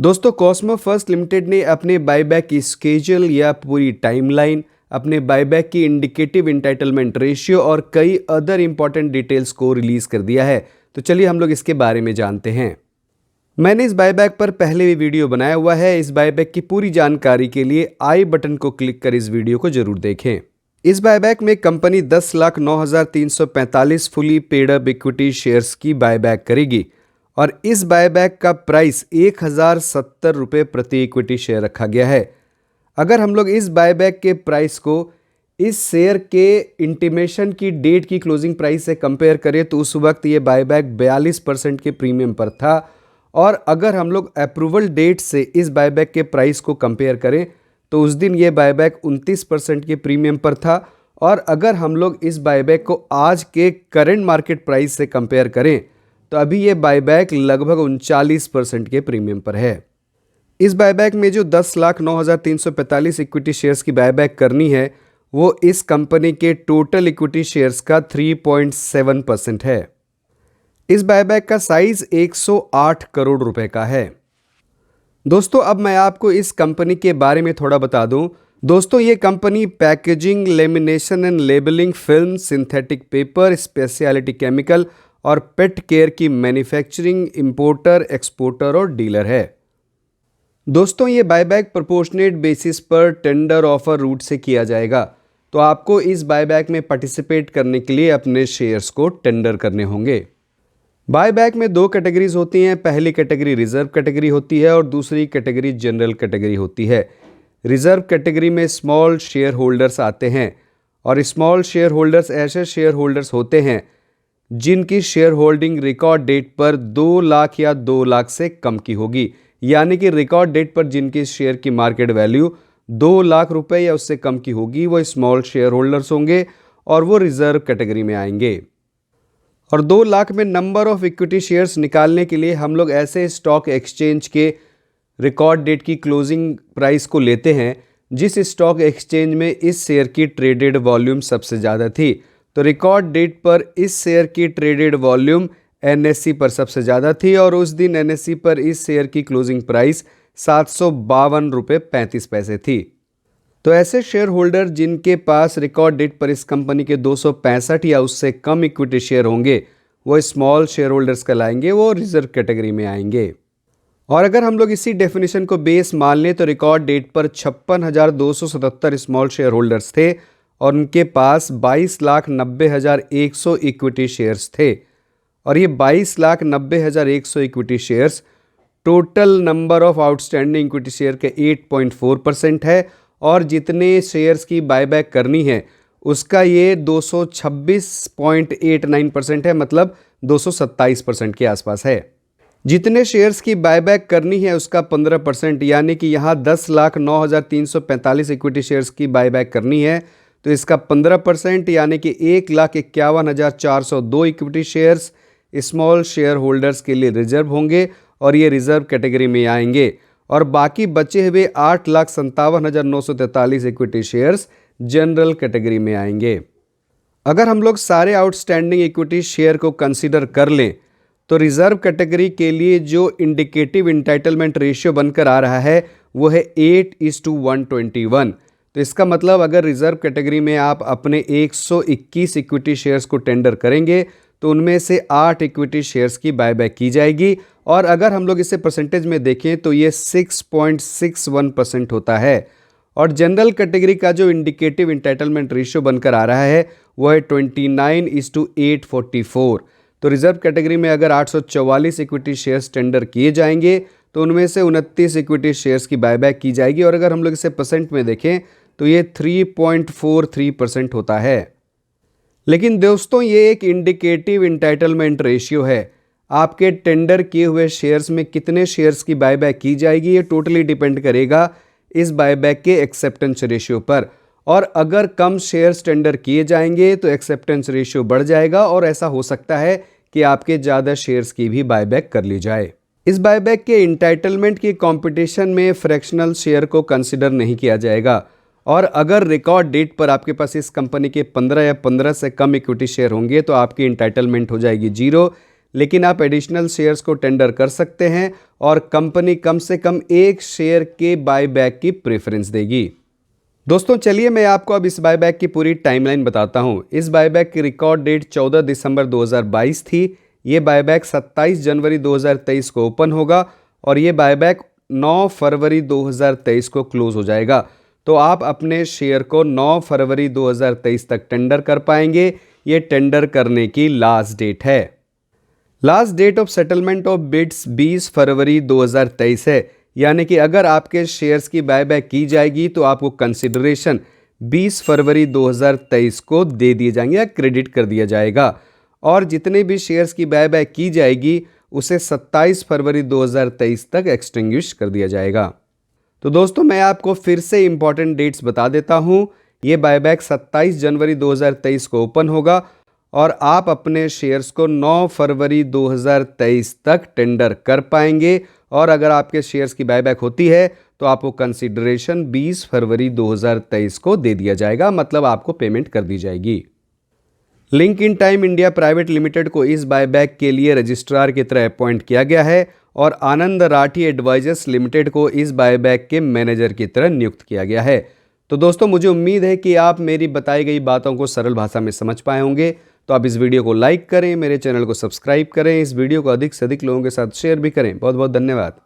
दोस्तों, Cosmo first limited ने अपने बायबैक की स्केड्यूल या पूरी टाइमलाइन, अपने बायबैक की इंडिकेटिव इंटाइटलमेंट रेशियो और कई अदर इंपॉर्टेंट डिटेल्स को रिलीज कर दिया है। तो चलिए हम लोग इसके बारे में जानते हैं। मैंने इस बायबैक पर पहले भी वीडियो बनाया हुआ है। इस बायबैक की पूरी जानकारी के लिए आई बटन को क्लिक कर इस वीडियो को जरूर देखें। इस बायबैक में company 10,09,345 fully paid up equity shares की बायबैक करेगी और इस बायबैक का प्राइस 1,070 रुपये प्रति इक्विटी शेयर रखा गया है। अगर हम लोग इस बायबैक के प्राइस को इस शेयर के इंटीमेशन की डेट की क्लोजिंग प्राइस से कंपेयर करें तो उस वक्त ये बायबैक 42% के प्रीमियम पर था। और अगर हम लोग अप्रूवल डेट से इस बायबैक के प्राइस को कंपेयर करें तो उस दिन ये बायबैक 29% के प्रीमियम पर था। और अगर हम लोग इस बायबैक को आज के करंट मार्केट प्राइस से कंपेयर करें तो अभी ये बायबैक लगभग 39% के प्रीमियम पर है। इस बायबैक में जो 10,09,345 इक्विटी शेयर्स की बायबैक करनी है वो इस कंपनी के टोटल इक्विटी शेयर्स का 3.7% है। इस बायबैक का साइज 108 करोड़ रुपए का है। दोस्तों, अब मैं आपको इस कंपनी के बारे में थोड़ा बता दूं। दोस्तों, ये company packaging, lamination and labelling, film, synthetic paper, speciality chemical और पेट केयर की मैन्युफैक्चरिंग, इंपोर्टर, एक्सपोर्टर और डीलर है। दोस्तों, ये बायबैक प्रोपोर्शनेट बेसिस पर टेंडर ऑफर रूट से किया जाएगा। तो आपको इस बायबैक में पार्टिसिपेट करने के लिए अपने शेयर्स को टेंडर करने होंगे। बायबैक में दो कैटेगरीज होती हैं। पहली कैटेगरी रिजर्व कैटेगरी होती है और दूसरी कैटेगरी जनरल कैटेगरी होती है। रिजर्व कैटेगरी में स्मॉल शेयर होल्डर्स आते हैं और स्मॉल शेयर होल्डर्स ऐसे शेयर होल्डर्स होते हैं जिनकी शेयर होल्डिंग रिकॉर्ड डेट पर 2 लाख या 2 लाख से कम की होगी। यानी कि रिकॉर्ड डेट पर जिनकी शेयर की मार्केट वैल्यू 2 लाख रुपए या उससे कम की होगी वो स्मॉल शेयर होल्डर्स होंगे और वो रिजर्व कैटेगरी में आएंगे। और 2 लाख में नंबर ऑफ इक्विटी शेयर्स निकालने के लिए हम लोग ऐसे स्टॉक एक्सचेंज के रिकॉर्ड डेट की क्लोजिंग प्राइस को लेते हैं जिस स्टॉक एक्सचेंज में इस शेयर की ट्रेडेड वॉल्यूम सबसे ज़्यादा थी। तो रिकॉर्ड डेट पर इस शेयर की ट्रेडेड वॉल्यूम एनएससी पर सबसे ज़्यादा थी और उस दिन एनएससी पर इस शेयर की क्लोजिंग प्राइस 752 रुपये 35 पैसे थी। तो ऐसे शेयर होल्डर जिनके पास रिकॉर्ड डेट पर इस कंपनी के 265 या उससे कम इक्विटी शेयर होंगे वो स्मॉल शेयर होल्डर्स कहलाएंगे, वो रिजर्व कैटेगरी में आएंगे। और अगर हम लोग इसी डेफिनेशन को बेस मान लें तो रिकॉर्ड डेट पर 56,277 स्मॉल शेयर होल्डर्स थे और उनके पास 22,90,100 इक्विटी शेयर्स थे। और ये 22,90,100 equity shares total number of outstanding equity share के 8.4% है और जितने शेयर्स की बायबैक करनी है उसका ये 226.89% है, मतलब 227% के आसपास है। जितने शेयर्स की बायबैक करनी है उसका 15%, यानी कि यहाँ 10,09,345 इक्विटी शेयर्स की बायबैक करनी है तो इसका 15% यानी कि 1,51,402 equity shares small share holders के लिए रिजर्व होंगे और ये रिजर्व कैटेगरी में आएंगे। और बाकी बचे हुए 8,57,943 इक्विटी शेयर्स जनरल कैटेगरी में आएंगे। अगर हम लोग सारे आउटस्टैंडिंग इक्विटी शेयर को कंसीडर कर लें तो रिजर्व कैटेगरी के लिए जो इंडिकेटिव इंटाइटलमेंट रेशियो बनकर आ रहा है वो है 8:121। तो इसका मतलब अगर रिजर्व कैटेगरी में आप अपने 121 इक्विटी शेयर्स को टेंडर करेंगे तो उनमें से 8 इक्विटी शेयर्स की बायबैक की जाएगी। और अगर हम लोग इसे परसेंटेज में देखें तो ये 6.61% होता है। और जनरल कैटेगरी का जो इंडिकेटिव इंटाइटलमेंट रेशियो बनकर आ रहा है वो है 29:844। तो रिजर्व कैटेगरी में अगर 844 इक्विटी शेयर्स टेंडर किए जाएंगे तो उनमें से 29 इक्विटी शेयर्स की बायबैक की जाएगी। और अगर हम लोग इसे परसेंट में देखें तो ये 3.43% होता है। लेकिन दोस्तों, ये एक इंडिकेटिव इंटाइटलमेंट रेशियो है। आपके टेंडर किए हुए शेयर्स में कितने शेयर्स की बायबैक की जाएगी ये टोटली डिपेंड करेगा इस बायबैक के एक्सेप्टेंस रेशियो पर। और अगर कम शेयर्स टेंडर किए जाएंगे तो एक्सेप्टेंस रेशियो बढ़ जाएगा और ऐसा हो सकता है कि आपके ज़्यादा शेयर्स की भी बायबैक कर ली जाए। इस बायबैक के इंटाइटलमेंट की कंपटीशन में फ्रैक्शनल शेयर को कंसिडर नहीं किया जाएगा। और अगर रिकॉर्ड डेट पर आपके पास इस कंपनी के 15 या 15 से कम इक्विटी शेयर होंगे तो आपकी इंटाइटलमेंट हो जाएगी 0। लेकिन आप एडिशनल शेयर्स को टेंडर कर सकते हैं और कंपनी कम से कम 1 शेयर के बायबैक की प्रेफरेंस देगी। दोस्तों चलिए मैं आपको अब इस बायबैक की पूरी टाइमलाइन बताता हूं। इस बायबैक की रिकॉर्ड डेट 14 दिसंबर 2022 थी। ये बायबैक 27 जनवरी 2023 को ओपन होगा और ये बायबैक 9 फरवरी 2023 को क्लोज हो जाएगा। तो आप अपने शेयर को 9 फरवरी 2023 तक टेंडर कर पाएंगे। ये टेंडर करने की लास्ट डेट है। Last date of settlement of bids 20 फरवरी 2023 है, यानी कि अगर आपके शेयर्स की बायबैक की जाएगी तो आपको कंसिडरेशन 20 फरवरी 2023 को दे दिए जाएंगे या क्रेडिट कर दिया जाएगा और जितने भी शेयर्स की बायबैक की जाएगी उसे 27 फरवरी 2023 तक एक्सटिंग्विश कर दिया जाएगा। तो दोस्तों मैं आपको फिर से इंपॉर्टेंट डेट्स बता देता हूं। ये बायबैक 27 जनवरी 2023 को ओपन होगा और आप अपने शेयर्स को 9 फरवरी 2023 तक टेंडर कर पाएंगे और अगर आपके शेयर्स की बायबैक होती है तो आपको कंसीडरेशन 20 फरवरी 2023 को दे दिया जाएगा, मतलब आपको पेमेंट कर दी जाएगी। Link in time India private limited को इस बायबैक के लिए रजिस्ट्रार की तरह अपॉइंट किया गया है और आनंद राठी एडवाइजर्स लिमिटेड को इस बायबैक के मैनेजर की तरह नियुक्त किया गया है। तो दोस्तों मुझे उम्मीद है कि आप मेरी बताई गई बातों को सरल भाषा में समझ पाए होंगे। तो आप इस वीडियो को लाइक करें, मेरे चैनल को सब्सक्राइब करें, इस वीडियो को अधिक से अधिक लोगों के साथ शेयर भी करें। बहुत बहुत धन्यवाद।